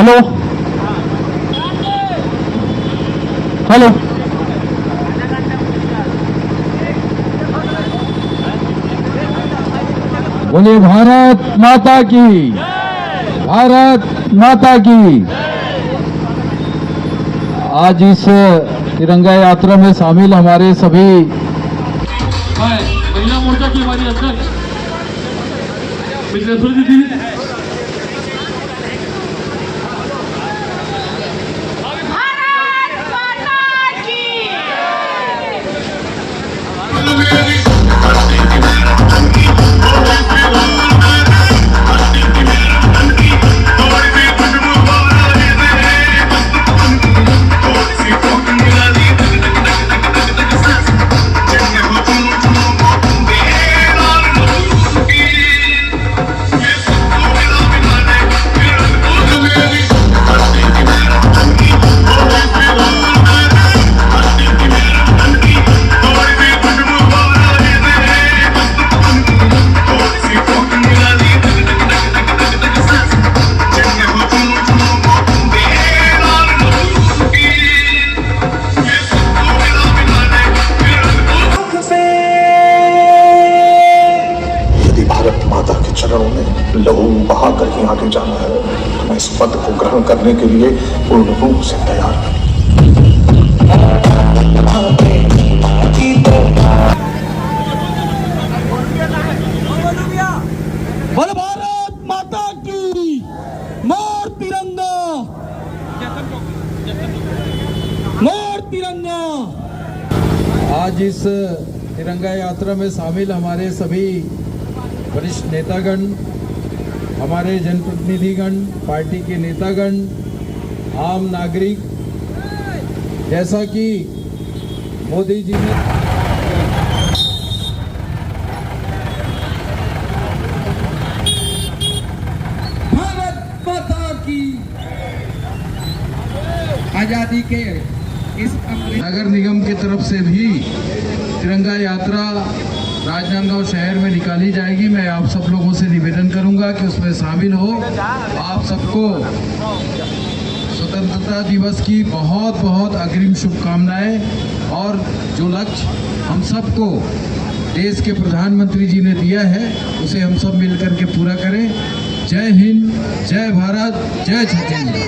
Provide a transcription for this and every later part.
Hello hello. बोलिए भारत माता की, भारत माता की। आज इस तिरंगा यात्रा में शामिल हमारे सभी महिला मोर्चा की हमारी अध्यक्ष विजयेश्वरी दीदी, चरणों में लहू बहाकर ही आगे जाना है तो मैं इस पद को ग्रहण करने के लिए पूर्ण रूप से तैयार हूं। बोलो भारत माता की, मोर तिरंगा, मोर तिरंगा। आज इस तिरंगा यात्रा में शामिल हमारे सभी वरिष्ठ नेतागण, हमारे जनप्रतिनिधिगण, पार्टी के नेतागण, आम नागरिक, जैसा कि मोदी जी ने भारत माता की आजादी के इस नगर निगम की तरफ से भी तिरंगा यात्रा राजनांदगांव शहर में निकाली जाएगी। मैं आप सब लोगों से निवेदन करूंगा कि उसमें शामिल हो। आप सबको स्वतंत्रता दिवस की बहुत बहुत अग्रिम शुभकामनाएं। और जो लक्ष्य हम सबको देश के प्रधानमंत्री जी ने दिया है उसे हम सब मिलकर के पूरा करें। जय हिंद, जय भारत, जय छत्तीसगढ़।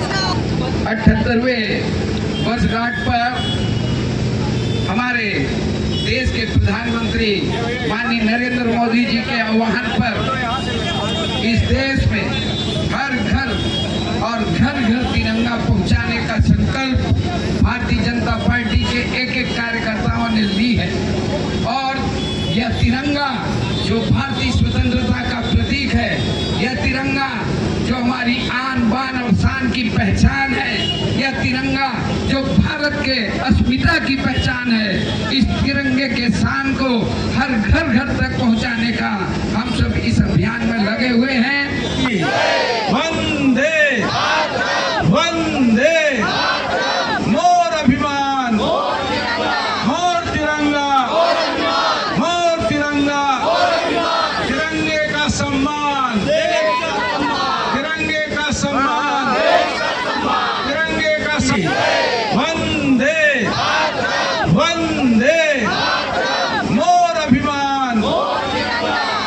78वें वर्षगांठ पर हमारे देश के प्रधानमंत्री माननीय नरेंद्र मोदी जी के आह्वान पर इस देश में हर घर और घर घर तिरंगा पहुंचाने का संकल्प भारतीय जनता पार्टी के एक एक कार्यकर्ताओं ने ली है। और यह तिरंगा जो भारतीय स्वतंत्रता का प्रतीक है, यह तिरंगा जो हमारी आन बान और शान की पहचान है, यह तिरंगा जो भारत के अस्मिता की पहचान है, इस तिरंगे के शान को हर घर घर तक पहुंचाने का हम सब इस अभियान में लगे हुए हैं। वंदे वंदे, मोर अभिमान, मोर तिरंगा, मोर तिरंगा, तिरंगे का सम्मान, तिरंगे का सम्मान, तिरंगे का सम्मान। वंदे वंदे, मोर अभिमान,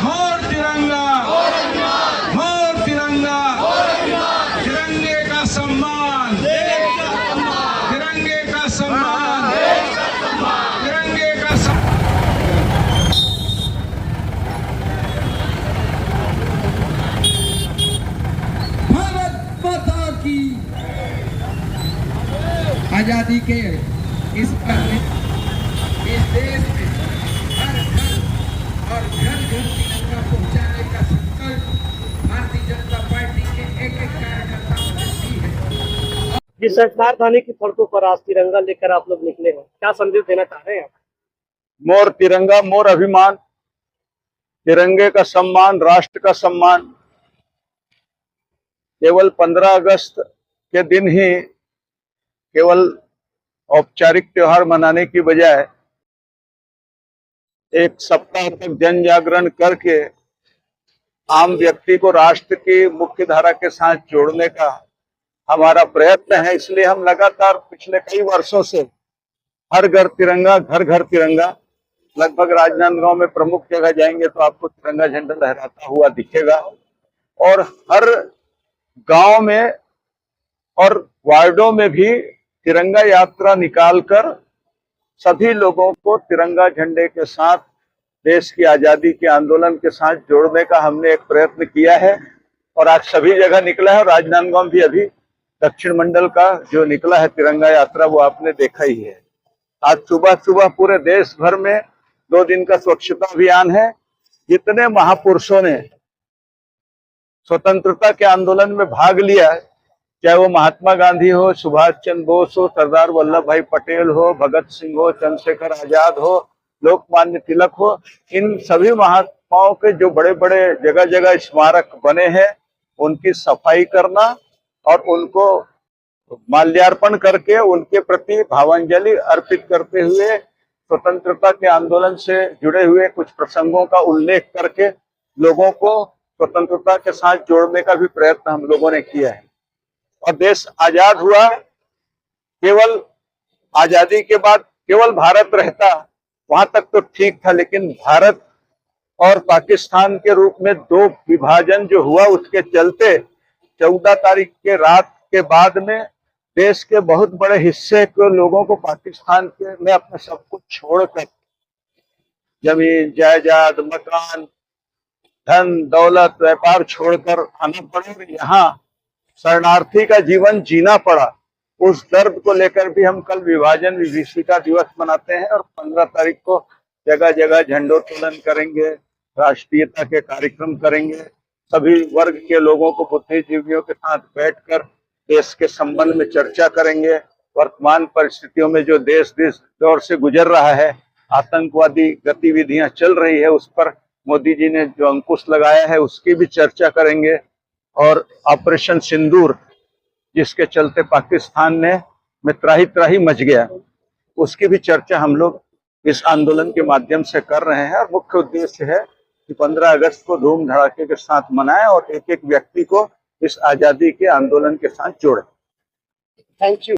मोर तिरंगा, मोर तिरंगा, तिरंगे का सम्मान, तिरंगे का सम्मान, तिरंगे का सम्मान। भारत माता की आजादी के इस देश में हर घर और घर घर तिरंगा पहुंचाने का संकल्प भारतीय जनता पार्टी के एक एक कार्यकर्ताओं ने ली है। जिस राजधानी की सड़कों पर आज तिरंगा लेकर आप लोग निकले हैं, क्या संदेश देना चाह रहे हैं आप? मोर तिरंगा, मोर अभिमान, तिरंगे का सम्मान, राष्ट्र का सम्मान। केवल 15 अगस्त के दिन ही केवल औपचारिक त्योहार मनाने की बजाय एक सप्ताह तक जन जागरण करके आम व्यक्ति को राष्ट्र की मुख्य धारा के साथ जोड़ने का हमारा प्रयत्न है। इसलिए हम लगातार पिछले कई वर्षों से हर घर तिरंगा, घर घर तिरंगा, लगभग राजनांदगांव में प्रमुख जगह जाएंगे तो आपको तिरंगा झंडा लहराता हुआ दिखेगा। और हर गांव में और वार्डों में भी तिरंगा यात्रा निकालकर सभी लोगों को तिरंगा झंडे के साथ, देश की आजादी के आंदोलन के साथ जोड़ने का हमने एक प्रयत्न किया है। और आज सभी जगह निकला है। राजनांदगांव भी अभी दक्षिण मंडल का जो निकला है तिरंगा यात्रा, वो आपने देखा ही है। आज सुबह सुबह पूरे देश भर में 2 दिन का स्वच्छता अभियान है। जितने महापुरुषों ने स्वतंत्रता के आंदोलन में भाग लिया है, चाहे वो महात्मा गांधी हो, सुभाष चंद्र बोस हो, सरदार वल्लभ भाई पटेल हो, भगत सिंह हो, चंद्रशेखर आजाद हो, लोकमान्य तिलक हो, इन सभी महात्माओं के जो बड़े बड़े जगह जगह स्मारक बने हैं, उनकी सफाई करना और उनको माल्यार्पण करके उनके प्रति भावांजलि अर्पित करते हुए स्वतंत्रता के आंदोलन से जुड़े हुए कुछ प्रसंगों का उल्लेख करके लोगों को स्वतंत्रता के साथ जोड़ने का भी प्रयत्न हम लोगों ने किया है। और देश आजाद हुआ, केवल आजादी के बाद केवल भारत रहता, वहां तक तो ठीक था, लेकिन भारत और पाकिस्तान के रूप में 2 विभाजन जो हुआ, उसके चलते 14 तारीख के रात के बाद में देश के बहुत बड़े हिस्से के लोगों को पाकिस्तान के में अपना सब कुछ छोड़कर, जमीन जायदाद, मकान, धन दौलत, व्यापार छोड़कर आना पड़ा और यहाँ शरणार्थी का जीवन जीना पड़ा। उस दर्द को लेकर भी हम कल विभाजन विभीषिका दिवस मनाते हैं और 15 तारीख को जगह जगह झंडोत्तोलन करेंगे, राष्ट्रीयता के कार्यक्रम करेंगे। सभी वर्ग के लोगों को, बुद्धिजीवियों के साथ बैठकर देश के संबंध में चर्चा करेंगे। वर्तमान परिस्थितियों में जो देश दौर से गुजर रहा है, आतंकवादी गतिविधियां चल रही है, उस पर मोदी जी ने जो अंकुश लगाया है उसकी भी चर्चा करेंगे। और ऑपरेशन सिंदूर, जिसके चलते पाकिस्तान में त्राही मच गया, उसकी भी चर्चा हम लोग इस आंदोलन के माध्यम से कर रहे हैं। और मुख्य उद्देश्य है कि 15 अगस्त को धूम धड़ाके के साथ मनाएं और एक एक व्यक्ति को इस आजादी के आंदोलन के साथ जोड़ें। Thank you.